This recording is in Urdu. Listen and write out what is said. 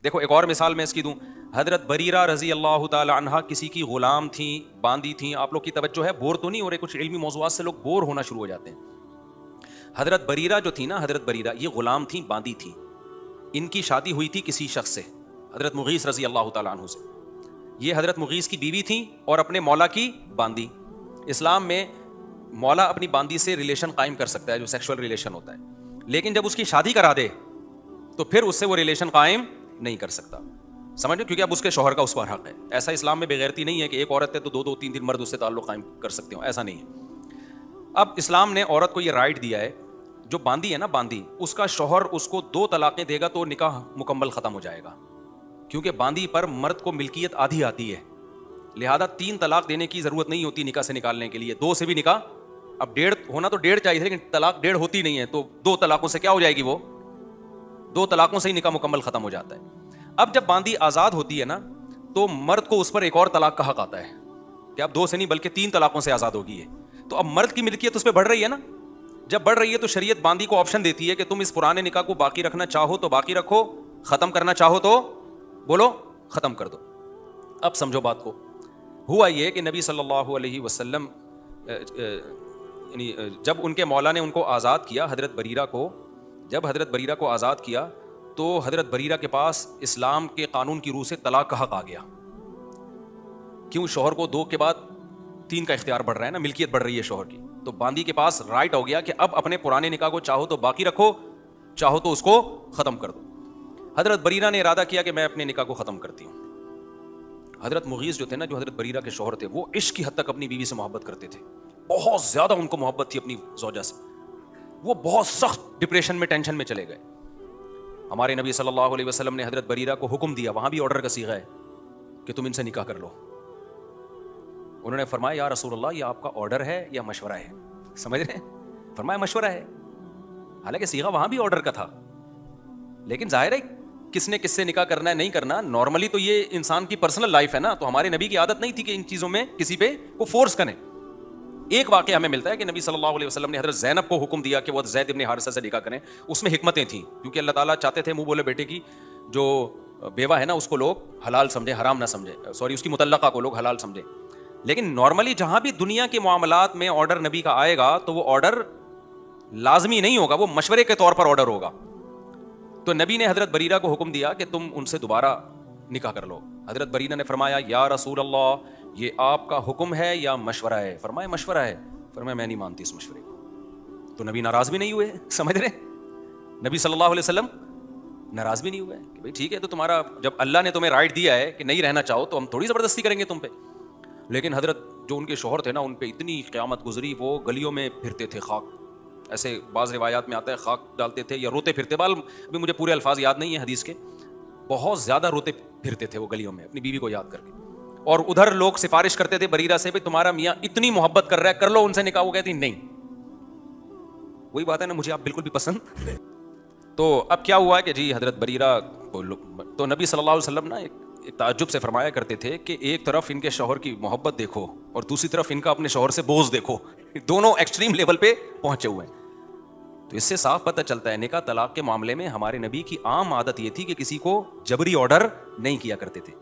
دیکھو ایک اور مثال میں اس کی دوں. حضرت بریرہ رضی اللہ تعالی عنہا کسی کی غلام تھیں, باندی تھیں. آپ لوگ کی توجہ ہے, بور تو نہیں ہو رہے؟ کچھ علمی موضوعات سے لوگ بور ہونا شروع ہو جاتے ہیں. حضرت بریرہ جو تھی نا, حضرت بریرہ یہ غلام تھیں, باندی تھیں. ان کی شادی ہوئی تھی کسی شخص سے, حضرت مغیث رضی اللہ تعالیٰ عنہ سے. یہ حضرت مغیث کی بیوی تھیں اور اپنے مولا کی باندی. اسلام میں مولا اپنی باندی سے ریلیشن قائم کر سکتا ہے, جو سیکشول ریلیشن ہوتا ہے, لیکن جب اس کی شادی کرا دے تو پھر اس سے وہ ریلیشن قائم نہیں کر سکتا. سمجھ لو, کیونکہ اب اس کے شوہر کا اس پر حق ہے. ایسا اسلام میں بغیرتی نہیں ہے کہ ایک عورت ہے تو دو تین مرد اس سے تعلق قائم کر سکتے ہو, ایسا نہیں ہے. اب اسلام نے عورت کو یہ رائٹ دیا ہے, جو باندی ہے نا, باندی, اس کا شوہر اس کو 2 طلاقیں دے گا تو نکاح مکمل ختم ہو جائے گا, کیونکہ باندی پر مرد کو ملکیت آدھی آتی ہے. لہذا 3 طلاق دینے کی ضرورت نہیں ہوتی نکاح سے نکالنے کے لیے. 2 سے بھی نکاح, اب 1.5 ہونا تو 1.5 چاہیے, لیکن طلاق 1.5 ہوتی نہیں ہے, تو 2 طلاقوں سے کیا ہو جائے گی, وہ 2 طلاقوں سے ہی نکاح مکمل ختم ہو جاتا ہے. اب جب باندی آزاد ہوتی ہے نا, تو مرد کو اس پر ایک اور طلاق کا حق آتا ہے کہ اب 2 سے نہیں بلکہ 3 طلاقوں سے آزاد ہوگی ہے. تو اب مرد کی ملکیت اس پہ بڑھ رہی ہے نا. جب بڑھ رہی ہے تو شریعت باندی کو آپشن دیتی ہے کہ تم اس پرانے نکاح کو باقی رکھنا چاہو تو باقی رکھو, ختم کرنا چاہو تو بولو ختم کر دو. اب سمجھو بات کو. ہوا یہ کہ نبی صلی اللہ علیہ وسلم یعنی جب ان کے مولا نے ان کو آزاد کیا, حضرت بریرہ کو, جب حضرت بریرہ کو آزاد کیا تو حضرت بریرہ کے پاس اسلام کے قانون کی روح سے طلاق کا حق آ گیا. کیوں؟ شوہر کو 2 کے بعد 3 کا اختیار بڑھ رہا ہے نا, ملکیت بڑھ رہی ہے شوہر کی. تو باندی کے پاس رائٹ ہو گیا کہ اب اپنے پرانے نکاح کو چاہو تو باقی رکھو, چاہو تو اس کو ختم کر دو. حضرت بریرہ نے ارادہ کیا کہ میں اپنے نکاح کو ختم کرتی ہوں. حضرت مغیث جو تھے نا, جو حضرت بریرہ کے شوہر تھے, وہ عشق کی حد تک اپنی بیوی سے محبت کرتے تھے. بہت زیادہ ان کو محبت تھی اپنی زوجہ سے. وہ بہت سخت ڈپریشن میں, ٹینشن میں چلے گئے. ہمارے نبی صلی اللہ علیہ وسلم نے حضرت بریرہ کو حکم دیا, وہاں بھی آرڈر کا صیغہ ہے, کہ تم ان سے نکاح کر لو. انہوں نے فرمایا یا رسول اللہ, یہ آپ کا آرڈر ہے یا مشورہ ہے؟ سمجھ رہے ہیں؟ فرمایا مشورہ ہے. حالانکہ صیغہ وہاں بھی آرڈر کا تھا, لیکن ظاہر ہے کس نے کس سے نکاح کرنا ہے نہیں کرنا, نارملی تو یہ انسان کی پرسنل لائف ہے نا. تو ہمارے نبی کی عادت نہیں تھی کہ ان چیزوں میں کسی پہ کو فورس کریں. ایک واقعہ ہمیں ملتا ہے کہ نبی صلی اللہ علیہ وسلم نے حضرت زینب کو حکم دیا کہ وہ زید ابن حارثہ سے نکاح کریں. اس میں حکمتیں تھیں, کیونکہ اللہ تعالیٰ چاہتے تھے منہ بولے بیٹے کی جو بیوہ ہے نا اس کو لوگ حلال سمجھیں, حرام نہ سمجھیں, اس کی مطلقہ کو لوگ حلال سمجھیں. لیکن نارملی جہاں بھی دنیا کے معاملات میں آرڈر نبی کا آئے گا تو وہ آرڈر لازمی نہیں ہوگا, وہ مشورے کے طور پر آرڈر ہوگا. تو نبی نے حضرت بریرہ کو حکم دیا کہ تم ان سے دوبارہ نکاح کر لو. حضرت بریرہ نے فرمایا یا رسول اللہ, یہ آپ کا حکم ہے یا مشورہ ہے؟ فرمایا مشورہ ہے. فرمایا میں نہیں مانتی اس مشورے کو. تو نبی ناراض بھی نہیں ہوئے, سمجھ رہے, نبی صلی اللہ علیہ وسلم ناراض بھی نہیں ہوئے کہ بھائی ٹھیک ہے, تو تمہارا جب اللہ نے تمہیں رائٹ دیا ہے کہ نہیں رہنا چاہو تو ہم تھوڑی زبردستی کریں گے تم پہ. لیکن حضرت جو ان کے شوہر تھے نا, ان پہ اتنی قیامت گزری, وہ گلیوں میں پھرتے تھے خاک, ایسے بعض روایات میں آتا ہے خاک ڈالتے تھے یا روتے پھرتے, ابھی مجھے پورے الفاظ یاد نہیں ہیں حدیث کے, بہت زیادہ روتے پھرتے تھے وہ گلیوں میں اپنی بیوی کو یاد کر کے. اور ادھر لوگ سفارش کرتے تھے بریرہ سے, بھائی تمہارا میاں اتنی محبت کر رہا ہے, کر لو ان سے نکاح. وہ کہتی نہیں, وہی بات ہے نا, مجھے آپ بالکل بھی پسند. تو اب کیا ہوا کہ جی حضرت بریرہ تو نبی صلی اللہ علیہ وسلم نا ایک تعجب سے فرمایا کرتے تھے کہ ایک طرف ان کے شوہر کی محبت دیکھو اور دوسری طرف ان کا اپنے شوہر سے بغض دیکھو, دونوں ایکسٹریم لیول پہ پہنچے ہوئے ہیں. تو اس سے صاف پتہ چلتا ہے نکاح طلاق کے معاملے میں ہمارے نبی کی عام عادت یہ تھی کہ کسی کو جبری آرڈر نہیں کیا کرتے تھے.